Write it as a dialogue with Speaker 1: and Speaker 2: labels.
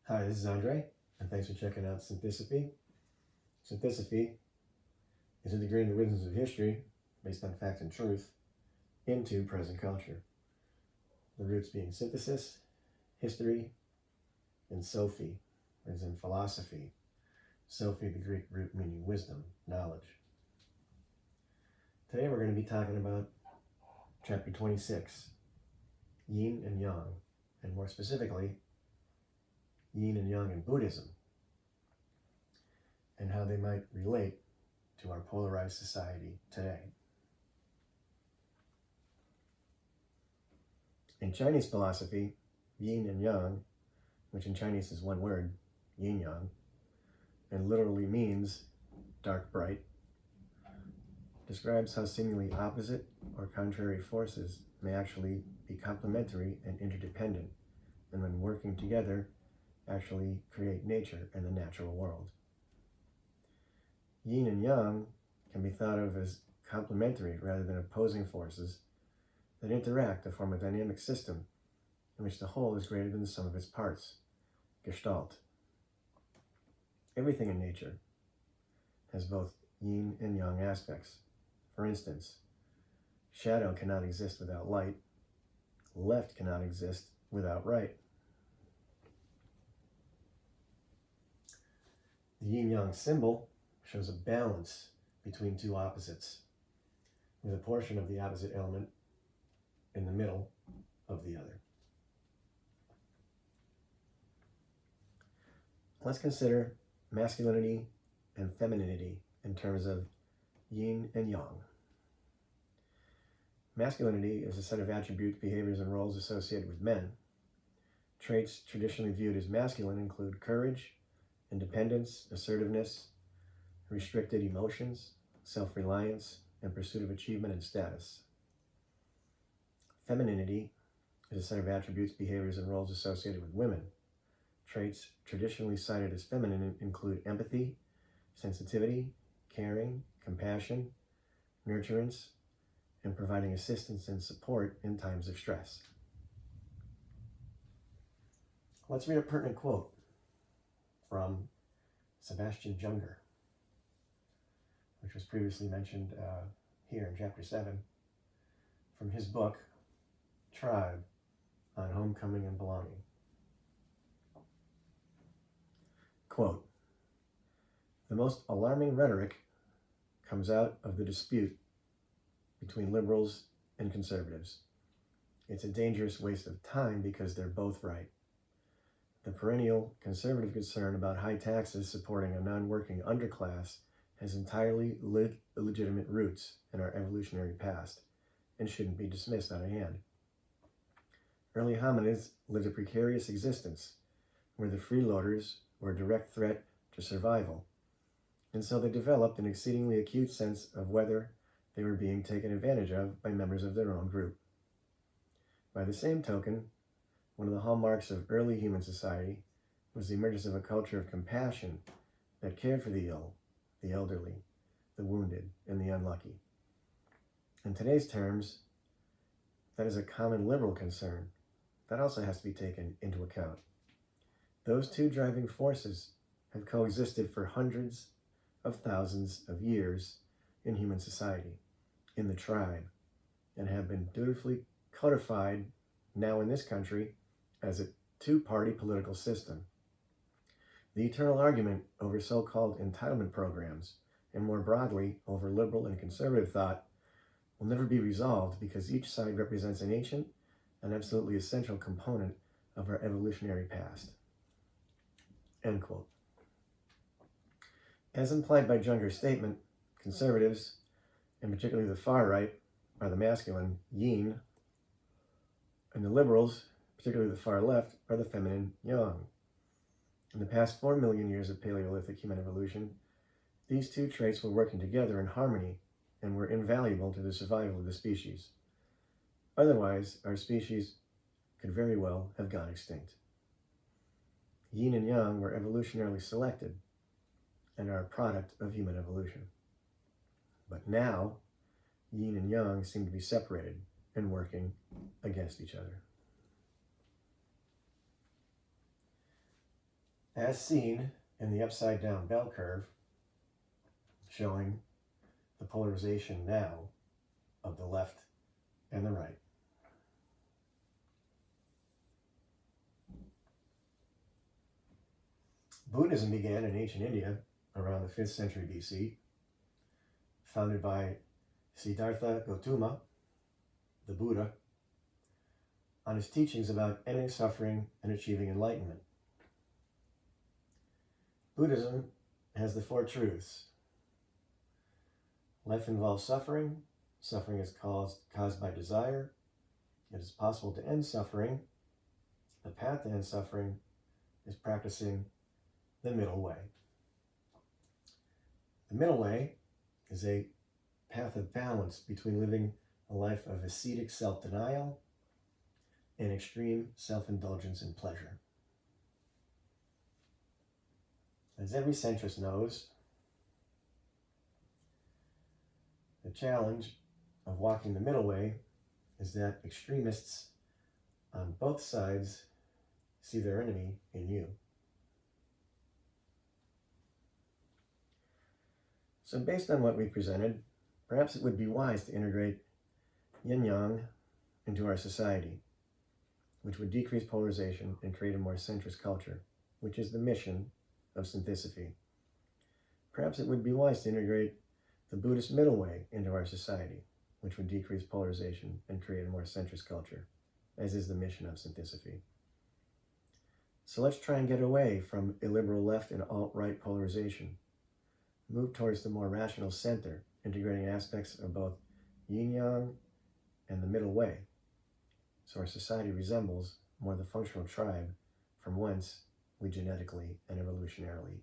Speaker 1: Hi, this is Andre, and thanks for checking out Synthosophy. Synthosophy is integrating the wisdoms of history, based on fact and truth, into present culture. The roots being synthesis, history, and Sophie, as in philosophy. Sophie, the Greek root meaning wisdom, knowledge. Today we're going to be talking about chapter 26, Yin and Yang, and more specifically, Yin and Yang in Buddhism, and how they might relate to our polarized society today. In Chinese philosophy, Yin and Yang, which in Chinese is one word, Yin Yang, and literally means dark bright, describes how seemingly opposite or contrary forces may actually be complementary and interdependent, and when working together, actually create nature and the natural world. Yin and Yang can be thought of as complementary rather than opposing forces that interact to form a dynamic system in which the whole is greater than the sum of its parts, Gestalt. Everything in nature has both yin and yang aspects. For instance, shadow cannot exist without light, left cannot exist without right. The yin-yang symbol shows a balance between two opposites, with a portion of the opposite element in the middle of the other. Let's consider masculinity and femininity in terms of yin and yang. Masculinity is a set of attributes, behaviors, and roles associated with men. Traits traditionally viewed as masculine include courage, independence, assertiveness, restricted emotions, self-reliance, and pursuit of achievement and status. Femininity is a set of attributes, behaviors, and roles associated with women. Traits traditionally cited as feminine include empathy, sensitivity, caring, compassion, nurturance, and providing assistance and support in times of stress. Let's read a pertinent quote from Sebastian Junger, which was previously mentioned here in chapter 7, from his book, Tribe, on Homecoming and Belonging. Quote, "The most alarming rhetoric comes out of the dispute between liberals and conservatives. It's a dangerous waste of time because they're both right. The perennial conservative concern about high taxes supporting a non-working underclass has entirely illegitimate roots in our evolutionary past and shouldn't be dismissed out of hand. Early hominids lived a precarious existence where the freeloaders were a direct threat to survival, and so they developed an exceedingly acute sense of whether they were being taken advantage of by members of their own group. By the same token, one of the hallmarks of early human society was the emergence of a culture of compassion that cared for the ill, the elderly, the wounded, and the unlucky. In today's terms, that is a common liberal concern that also has to be taken into account. Those two driving forces have coexisted for hundreds of thousands of years in human society, in the tribe, and have been dutifully codified now in this country as a two-party political system. The eternal argument over so-called entitlement programs, and more broadly over liberal and conservative thought, will never be resolved because each side represents an ancient and absolutely essential component of our evolutionary past." End quote. As implied by Junger's statement, conservatives, and particularly the far right, are the masculine, yin, and the liberals, particularly the far left, are the feminine, yang. In the past 4 million years of Paleolithic human evolution, these two traits were working together in harmony and were invaluable to the survival of the species. Otherwise, our species could very well have gone extinct. Yin and yang were evolutionarily selected and are a product of human evolution. But now, yin and yang seem to be separated and working against each other. as seen in the upside down bell curve, showing the polarization now of the left and the right. Buddhism began in ancient India around the 5th century BC, founded by Siddhartha Gautama, the Buddha, on his teachings about ending suffering and achieving enlightenment. Buddhism has the 4 truths. Life involves suffering. Suffering is caused by desire. It is possible to end suffering. The path to end suffering is practicing the middle way. The middle way is a path of balance between living a life of ascetic self-denial and extreme self-indulgence and pleasure. As every centrist knows, the challenge of walking the middle way is that extremists on both sides see their enemy in you. So based on what we presented, perhaps it would be wise to integrate yin-yang into our society, which would decrease polarization and create a more centrist culture, which is the mission of synthesophy. Perhaps it would be wise to integrate the Buddhist middle way into our society, which would decrease polarization and create a more centrist culture, as is the mission of synthesophy. So let's try and get away from illiberal left and alt-right polarization. Move towards the more rational center, integrating aspects of both yin-yang and the middle way, so our society resembles more the functional tribe from whence we genetically and evolutionarily